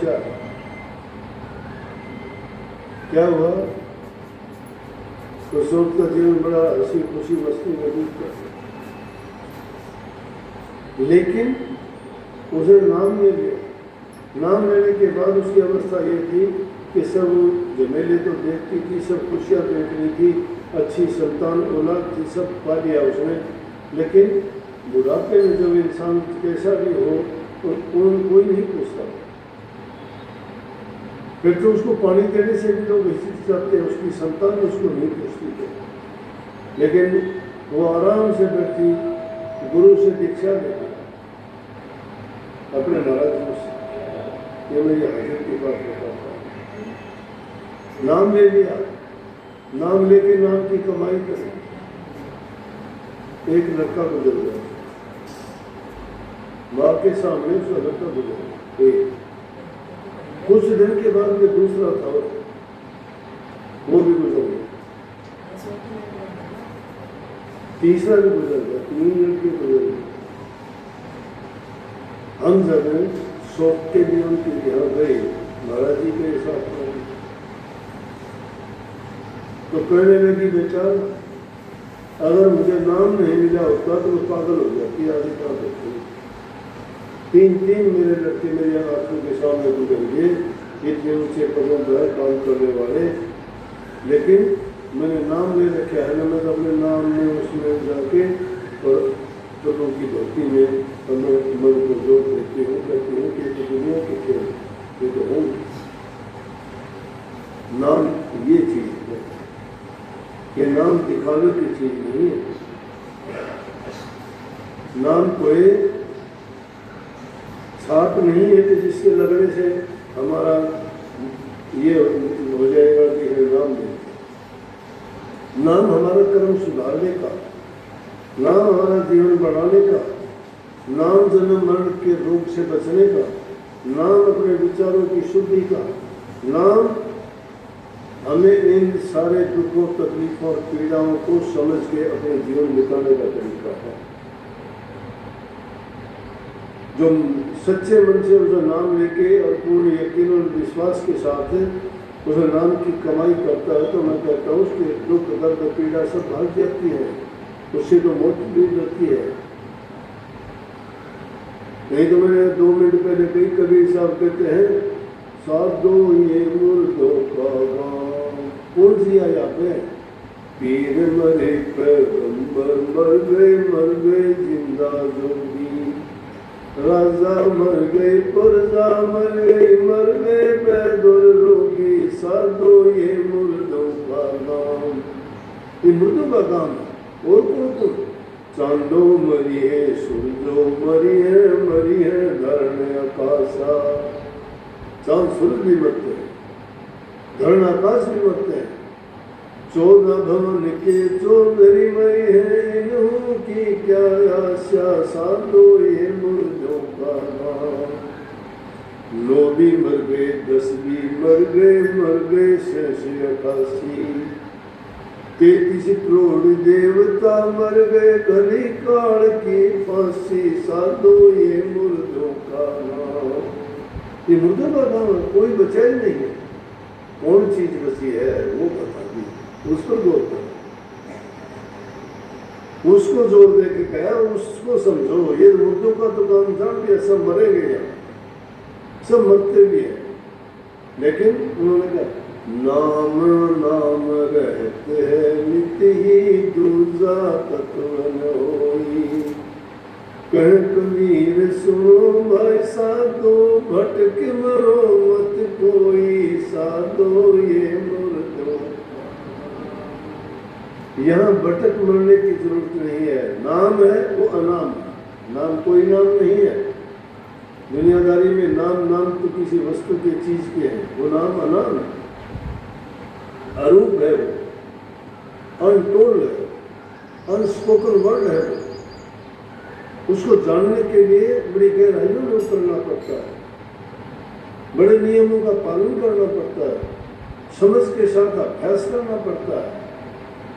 बच्चा, क्या हुआ? तो सोचता जीवन बड़ा हंसी खुशी मस्ती में बीतता, लेकिन उसने नाम ले लिया। नाम लेने के बाद उसकी अवस्था ये थी कि सब जमेले तो देखती थी, सब खुशियाँ देख रही थी, अच्छी संतान औलाद थी, सब पा लिया उसने। लेकिन बुढ़ापे में जब इंसान कैसा भी हो तो कोई नहीं पूछता। फिर तो उसको पानी देने से भी लोग हिचक जाते हैं, उसकी संतान उसको नहीं पूछती थे। लेकिन वो आराम से बैठी गुरु से दीक्षा लेती अपने महाराज से। ये मेरी हाजिर की बात बताता हूँ। नाम ले लिया, नाम लेके नाम की कमाई करी। एक लड़का गुजर गया, माँ के सामने उसका लड़का गुजर गया। कुछ दिन के बाद में दूसरा था, वो भी गुजर गया, तीसरा भी गुजर गया, 3 लड़के गुजर गए। हम जब शौक के लिए उनके यहाँ गए, महाराज जी के साथ तो कहने लगी, बेटा अगर मुझे नाम नहीं मिला होता तो मैं पागल हो जाती। आगे क्या करती? 3 मेरे लड़के मेरी आंखों के सामने गुजर गए, इतने ऊंचे पदों पर काम करने वाले, लेकिन मैंने नाम ले रखा है ना, मैं अपने नाम में उसमें जाके और लोगों की भक्ति में मैं मन को जोड़ देती हूँ, कहती हूँ कि तो दुनिया के खेल ये तो हूँ। नाम ये चीज है, ये नाम दिखावे की चीज नहीं है। नाम कोई छाप नहीं है कि जिसके लगने से हमारा ये हो जाएगा कि नाम दे। नाम हमारा कर्म सुधारने का, नाम हमारा जीवन बढ़ाने का, नाम जन्म मरण के रोग से बचने का, नाम अपने विचारों की शुद्धि का, नाम हमें इन सारे दुखों तकलीफों और पीड़ाओं को समझ के अपने जीवन बिताने का तरीका है। जो सच्चे मन से उसका नाम लेके और पूर्ण यकीन और विश्वास के साथ उस नाम की कमाई करता है, तो मैं कहता हूँ उसके दुख दर्द पीड़ा सब भाग जाती है, उससे तो मौत भी लगती है। नहीं तो मैंने 2 मिनट पहले कई कबीर साहब कहते हैं, साधो ये मुर्दों का गाँव। कौन सी आया पे? पीर मरे पैगंबर मर गए जिंदा जोगी, राजा मर गए पुरजा मर गए पैदुर रोगी, साधो ये मुर्दों का गाँव। ये मुर्दों का काम है। और कौन? चांदो मरी है, सूरजो मरी है धरण आकाशा। चांद सूरज भी मरते हैं, धरण आकाश भी मरते हैं। 14 भवन के चौधरी मरी है, इन्हों की क्या आशा, साधो ये मुर्दों का नाम। 9 भी मर गए, 10 भी मर गए 88। 33 करोड़ देवता मर गए, गली काल की फांसी, साधो ये मुर्दों का नाम। ये मुर्दों का नाम है, कोई बचा ही नहीं है। कौन चीज बची है वो बता दी, उस पर गौर करो, उसको जोर दे के कहा, उसको समझो। ये मुर्दों का तो काम जान लिया, सब मरेंगे, यहाँ सब मरते भी है। लेकिन उन्होंने कहा नाम नाम रहते हैं नित्य ही, दूजा तत्व न होई। कह कबीर सुनो भाई साधो, भटक मरो मत कोई, साधो ये मुर्दों। यहाँ भटक मरने की जरूरत नहीं है। नाम है वो अनाम है, नाम कोई नाम नहीं है। दुनियादारी में नाम तो किसी वस्तु के चीज के है, वो नाम अनाम है, अरूप है, वो अनटोल्ड है, अनस्पोकन वर्ड है। उसको जानने के लिए बड़ी गहराइयों में उतरना पड़ता है, बड़े नियमों का पालन करना पड़ता है, समझ के साथ अभ्यास करना पड़ता है।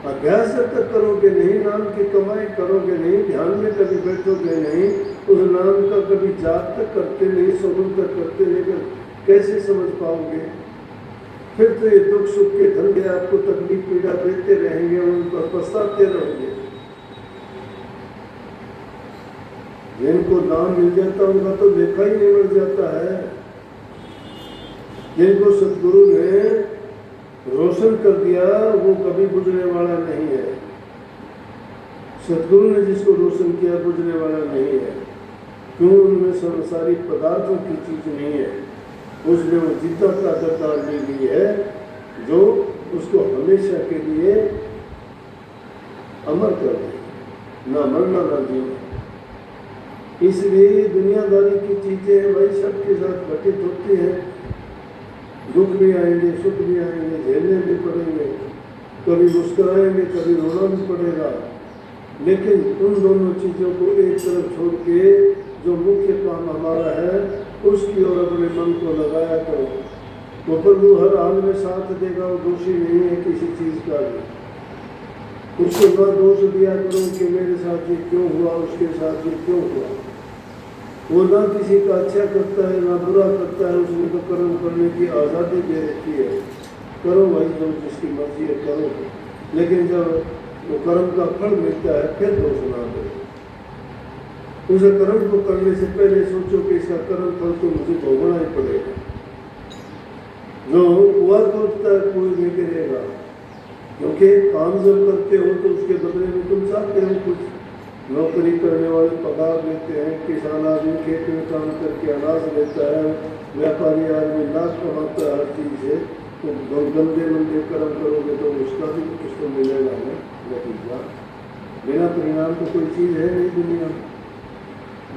अभ्यास जब तक करोगे नहीं, नाम की कमाई करोगे नहीं, ध्यान में कभी बैठोगे नहीं, उस नाम का कभी जाप तक करते नहीं, सुमन तक करते नहीं, कैसे समझ पाओगे? फिर तो ये दुख सुख के धंधे आपको तकलीफ पीड़ा देते रहेंगे, उन पर पछताते रहोगे। जिनको नाम मिल जाता उनका तो लेखा ही नहीं मिल जाता है। जिनको सतगुरु ने रोशन कर दिया वो कभी बुझने वाला नहीं है। सतगुरु ने जिसको रोशन किया बुझने वाला नहीं है। क्यों? उनमें संसारिक पदार्थों की चीज नहीं है, उसने वो जिद्दा ताकतदार ले ली है जो उसको हमेशा के लिए अमर कर दे, ना मरना ना जीना। इसलिए दुनियादारी की चीजें भाई सबके साथ घटित होती हैं। दुख भी आएंगे, सुख भी आएंगे, झेलने भी पड़ेंगे, कभी मुस्कुराएंगे, कभी रोना भी पड़ेगा। लेकिन उन दोनों चीज़ों को एक तरफ छोड़ के जो मुख्य काम हमारा है उसकी ओर अपने मन को लगाया करो। तो प्रभु हर हाल में साथ देगा, वो दोषी नहीं है किसी चीज़ का भी। उसको न दोष दिया करो कि मेरे साथ ये क्यों हुआ, उसके साथ ये क्यों हुआ। वो ना किसी का अच्छा करता है ना बुरा करता है, उसने तो कर्म करने की आज़ादी दे रखी है। करो भाई जो जिसकी मर्जी है करो, लेकिन जब वो कर्म का फल मिलता है फिर दोष ना दो। उस कर्म को करने से पहले सोचो कि इसका कर्म फल तो मुझे भोगना ही पड़ेगा। जो कुआ खोदता है कोई नहीं गिरेगा, क्योंकि काम जब करते हो तो उसके बदले में तुम चाहते हो कुछ। नौकरी करने वाले पगार लेते हैं, किसान आदमी खेत में काम करके अनाज लेता है, व्यापारी आदमी लाख कमाता है हर चीज़ से। तो गंदे मंदे कर्म करोगे तो उसका भी कुछ तो मिलेगा ना नतीजा। बिना परिणाम तो कोई चीज़ है नहीं दुनिया में।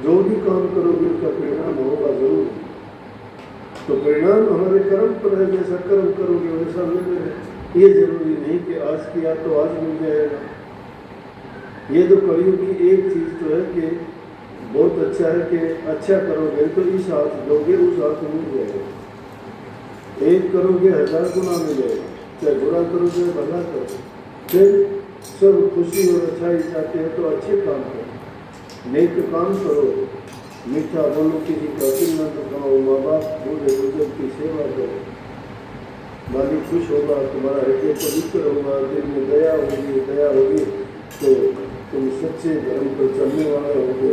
जो भी काम करोगे उसका परिणाम होगा जरूर। तो परिणाम हमारे कर्म पर है, जैसा कर्म करोगे वैसा मिलेगा। ये जरूरी नहीं कि आज किया तो आज मिल जाएगा। ये तो कलयुग की एक चीज़ तो है कि बहुत अच्छा है कि अच्छा करोगे तो इस हाथ दोगे उस हाथ मिल जाएगा। एक करोगे 1000 गुना मिलेगा, चाहे बुरा करोगे भला करो। फिर सब खुशी और अच्छाई चाहते हैं तो अच्छे काम करो, नेक काम करो, मीठा बोलो, किसी का दिल न दुखाओ, माँ बाप बूढ़े बुजुर्ग की सेवा करो। मालिक खुश होगा, तुम्हारा हृदय पवित्र होगा, दिल में दया होगी तो तुम सच्चे धर्म पर चलने वाले होंगे।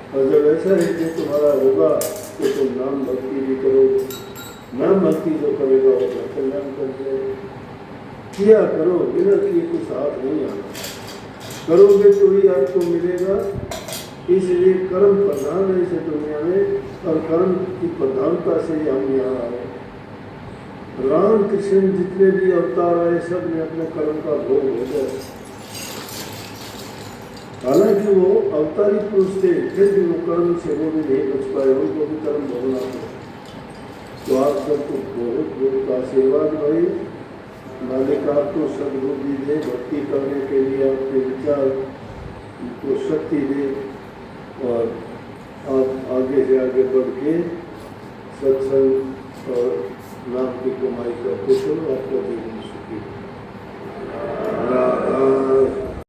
और जब ऐसा हृदय तुम्हारा होगा तो तुम नाम भक्ति भी करोगे। नाम भक्ति जो करेगा वो कल्याण कर जाएगा। किया करो, बिना किए कुछ हाथ नहीं आना। करोगे तो ही आपको मिलेगा। इसलिए कर्म प्रधान है इस दुनिया में, और कर्म की प्रधानता से ही हम यहाँ आए। राम कृष्ण जितने भी अवतार आए सब ने अपने कर्म का भोग हो गया। हालांकि वो अवतारी पुरुष थे, फिर भी वो कर्म से वो भी नहीं बच पाए, उनको भी कर्म भोगना पड़ा। तो आप सबको बहुत बहुत आशीर्वाद भाई। मालिक आपको सद्बुद्धि दे, भक्ति करने के लिए आपके विचार को शक्ति दे, और आप आगे से आगे बढ़ के सत्संग और नाम की कमाई करते चलो। आपका जीवन